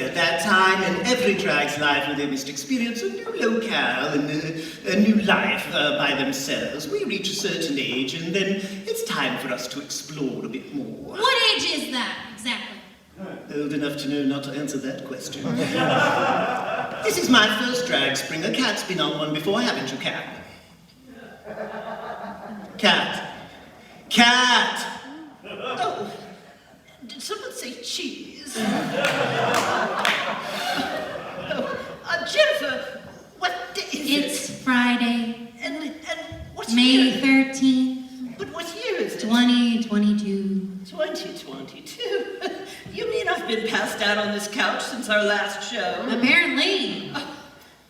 At that time, in every drag's life where they must experience a new locale and a new life by themselves, we reach a certain age, and then it's time for us to explore a bit more. What age is that, exactly? Old enough to know not to answer that question. This is my first DRAGSPRINGA. Kat's been on one before, haven't you, Kat? Kat? Kat! Oh, did someone say cheese? Jennifer, what day is it? It's Friday. And what's May year? 13th. But what year is it? 2022. 2022? You mean I've been passed out on this couch since our last show? Apparently.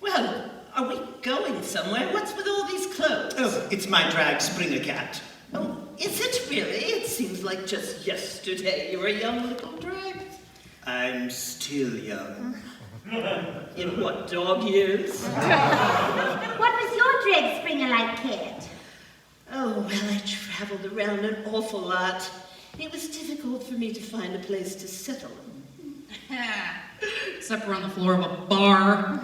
Well, are we going somewhere? What's with all these clothes? Oh, it's my DRAGSPRINGA, Kat. Oh, is it really? It seems like just yesterday you were a young little drag. I'm still young. In what, dog years? What was your DRAGSPRINGA like, Kit? Oh, well, I traveled around an awful lot. It was difficult for me to find a place to settle. Except we're on the floor of a bar.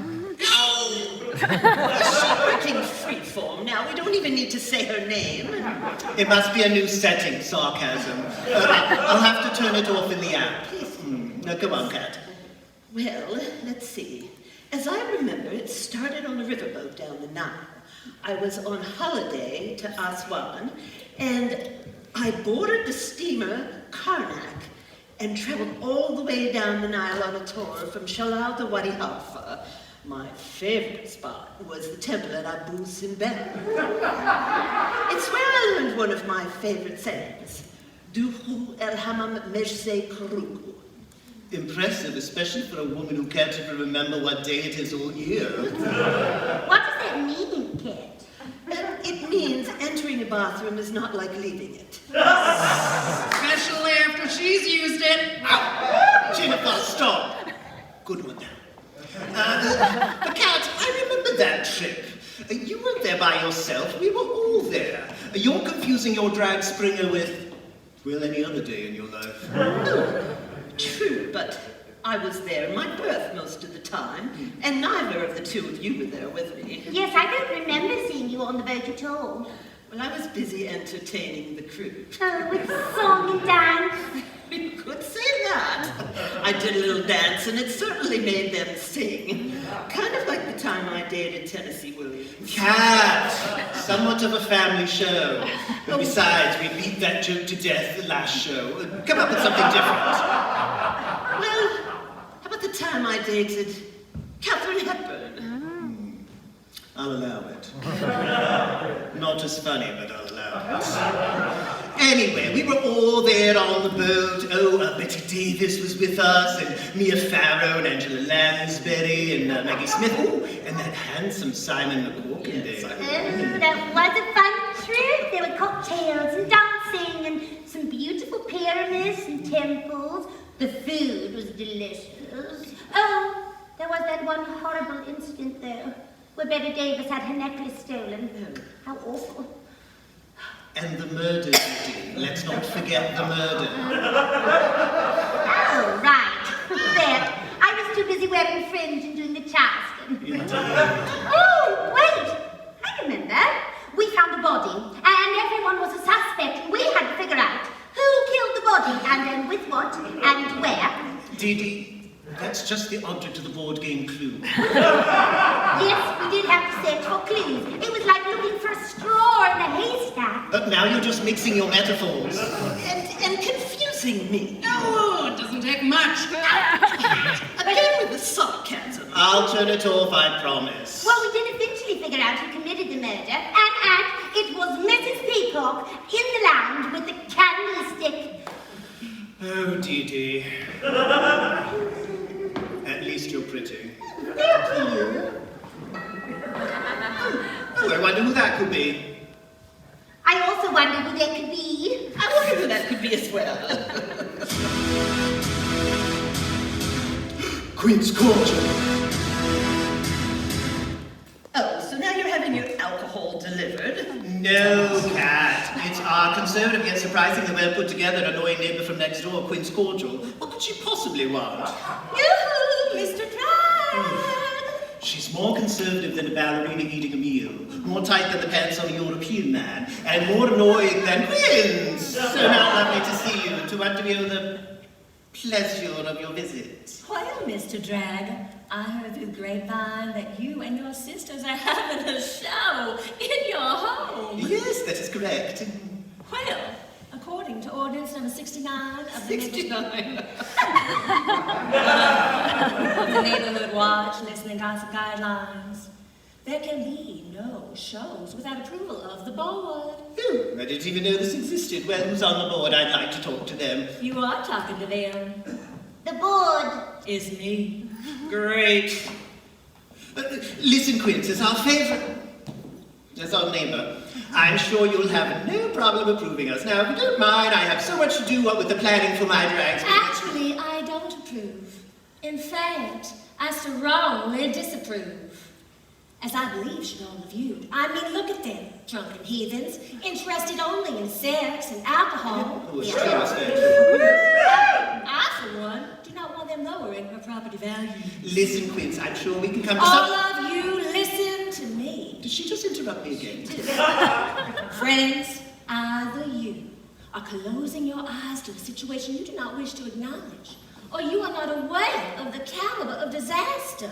Working freeform now. We don't even need to say her name. It must be a new setting, sarcasm. I'll have to turn it off in the app. Now, come on, Kat. Well, let's see. As I remember, it started on a riverboat down the Nile. I was on holiday to Aswan, and I boarded the steamer Karnak and traveled all the way down the Nile on a tour from Shalal to Wadi Halfa. My favorite spot was the temple at Abu Simbel. It's where I learned one of my favorite sayings, Duhu el Hamam Mejse Kuruku. Impressive, especially for a woman who can't even remember what day it is all year. What does that mean, Kit? It means entering a bathroom is not like leaving it. Especially after she's used it. Ow! Jennifer, stop! Good one now. But Kat, I remember that trip. You weren't there by yourself, we were all there. You're confusing your DRAGSPRINGA with, well, any other day in your life. True, but I was there in my berth most of the time, and neither of the two of you were there with me. Yes, I don't remember seeing you on the boat at all. Well, I was busy entertaining the crew. Oh, with song and dance. You could say that. I did a little dance, and it certainly made them sing. Kind of like the time I dated Tennessee Williams. Kat! Somewhat of a family show. Besides, we beat that joke to death the last show. Come up with something different. Well, how about the time I dated Katharine Hepburn? I'll allow it. Not as funny, but I'll allow it. Anyway, we were all there on the boat. Oh, Betty Davis was with us, and Mia Farrow, and Angela Lansbury, and Maggie Smith. Oh, and that handsome Simon McCorkindale. Oh, that was a fun trip. There were cocktails and dancing and some beautiful pyramids and temples. The food was delicious. Oh, there was that one horrible incident, though, where Betty Davis had her necklace stolen. How awful. And the murder, Dee. Let's not forget the murder. Oh, right. There. I was too busy wearing fringe and doing the Charleston. Oh, wait. I remember. We found a body, and everyone was a suspect, and we had to figure out who killed the body, and then with what, and where. Dee, that's just the object of the board game Clue. Yes, we did have to search for clues. It was like looking for a straw in a haystack. But now you're just mixing your metaphors. And confusing me. Oh, it doesn't take much. Again with the sarcasm. I'll turn it off, I promise. Well, we did eventually figure out who committed the murder, and it was Mrs. Peacock in the lounge with the candlestick. Oh, Dee. At least you're pretty. Thank you. Oh, I wonder who that could be. I also wonder who that could be. I wonder who that could be as well. Queen's Cordial. Oh, so now you're having your alcohol delivered? No, Kat. It's our conservative yet surprisingly well put together annoying neighbour from next door, Queen's Cordial. What could she possibly want? Yoo-hoo! She's more conservative than a ballerina eating a meal, more tight than the pants on a European man, and more annoying than Quins. So now lovely to see you, to what do we owe the pleasure of your visit? Well, Mr. Drag, I heard through the grapevine that you and your sisters are having a show in your home. Yes, that is correct. Well, according to ordinance number 69 of the 69. of the Neighborhood Watch, Listen and Gossip Guidelines, there can be no shows without approval of the board. Oh, I didn't even know this existed. Well, who's on the board? I'd like to talk to them. You are talking to them. The board. Is me. Great. Listen, Quince, as our neighbor, I'm sure you'll have no problem approving us. Now, if you don't mind, I have so much to do with the planning for my drags. Actually, I don't approve. In fact, I strongly disapprove. As I believe should all of you. I mean, look at them, drunken heathens, interested only in sex and alcohol. Oh, it's true, it's very I, for one, do not want them lowering her property value. Listen, Quince, I'm sure we can come to All some... of you, listen to me. Did she just interrupt me again? Friends, either you are closing your eyes to a situation you do not wish to acknowledge, or you are not aware of the caliber of disaster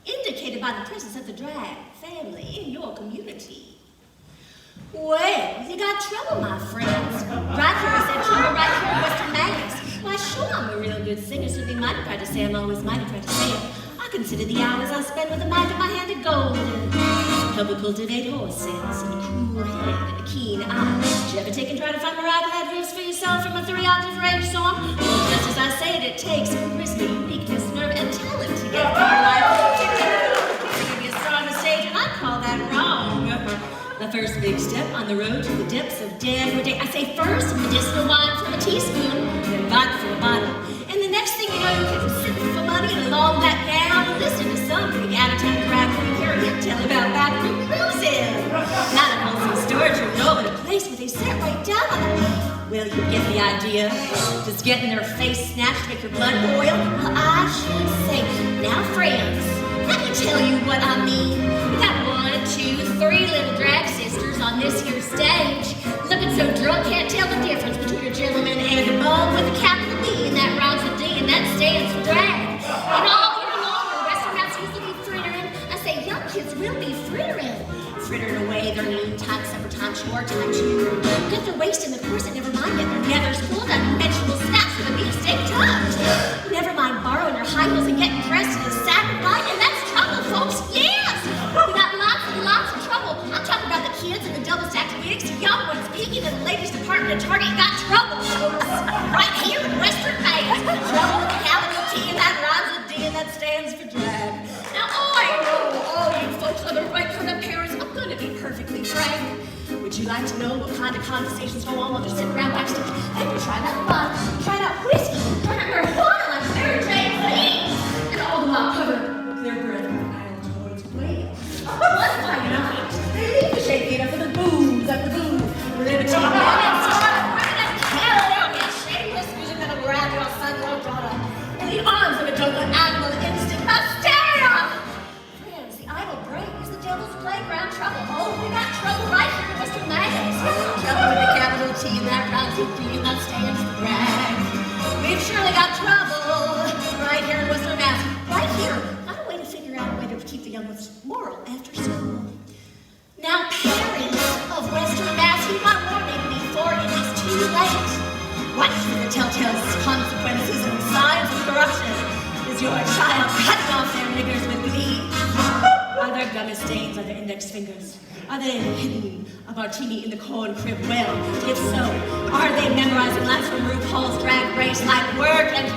indicated by the presence of the drag family in your community. Well, you got trouble, my friends. Right here, I said trouble right here in Western Mass. Why, sure, I'm a real good singer, so be mighty proud to say I'm always mighty proud to say it. I consider the hours I spend with the might of my hand a golden. Help me cultivate horse sense and a cool head and a keen eye. Did you ever take and try to find miraculous riffs for yourself from a 3-octave range song? Well, just as I say it takes charisma, uniqueness, nerve, and talent to get far life. Be a star on the stage, and I call that wrong. The first big step on the road to the depths of degradation. I say first, medicinal wine from a teaspoon, then vodka from a bottle. And the next thing you know, you can sit for money in a long black gown and listen to some big out-of-town crowd coming here and tell about bathroom cruising. Not a wholesome storage room, no, but a place where they sit right down on it. Well, you get the idea. Just getting their face snatched to make your blood boil. Well, I should say, now friends, let me tell you what I mean. We got 1, 2, 3 little drag sisters on this here stage, looking so drunk can't tell the difference between a gentleman and a bum with a capital B, and that rhymes with D, and that stands for drag. And all year long, the Western House used to be frittering. I say young kids will be frittering. Frittering away their noon time, supper time, short time too. Get their waist in the corset, never mind get their nethers pulled, unmentionable snaps with a beefsteak tucked. Never mind borrowing your high heels and getting dressed in a satin light, and that's trouble, folks, yes! We got lots and lots of trouble. I'm talking about the kids in the double-stacked wigs, the young ones peeking in the ladies' department at Target. Got trouble, folks, right here in Western Mass. Trouble with the capital T, and that rhymes with D, and that stands for drag. Now, I know all you folks are the right kind of parents. I'm going to be perfectly frank. Would you like to know what kind of conversations go on while they're sitting around backstage? Hey, you try that bud, try that whiskey, try that marijuana like Mary Jane, please. And all the while covered their breath with Irish whales. One fine night, they leave the shade theater for the booze at the booth. Liberty and start bringing that California shameless music that'll grab your son or daughter in the arms of a jungle animal instinct hysteria. Friends, the idle brain is the devil's playground. Trouble. Oh, we got trouble right here in Western Mass. Trouble with the capital T and that rhymes with D and that stands for drag. We've surely got trouble right here in Western Mass. Right here. Not a way to figure out a way to keep the young ones moral after school. Now, parents of Western Mass, heed my warning before it is too late. Watch for the telltale consequences and signs of corruption. Is your child cutting off their niggers with glee? Are there gummy stains on their index fingers? Are they hidden a martini in the corn crib? Well, if so, are they memorizing lines from RuPaul's Drag Race like work and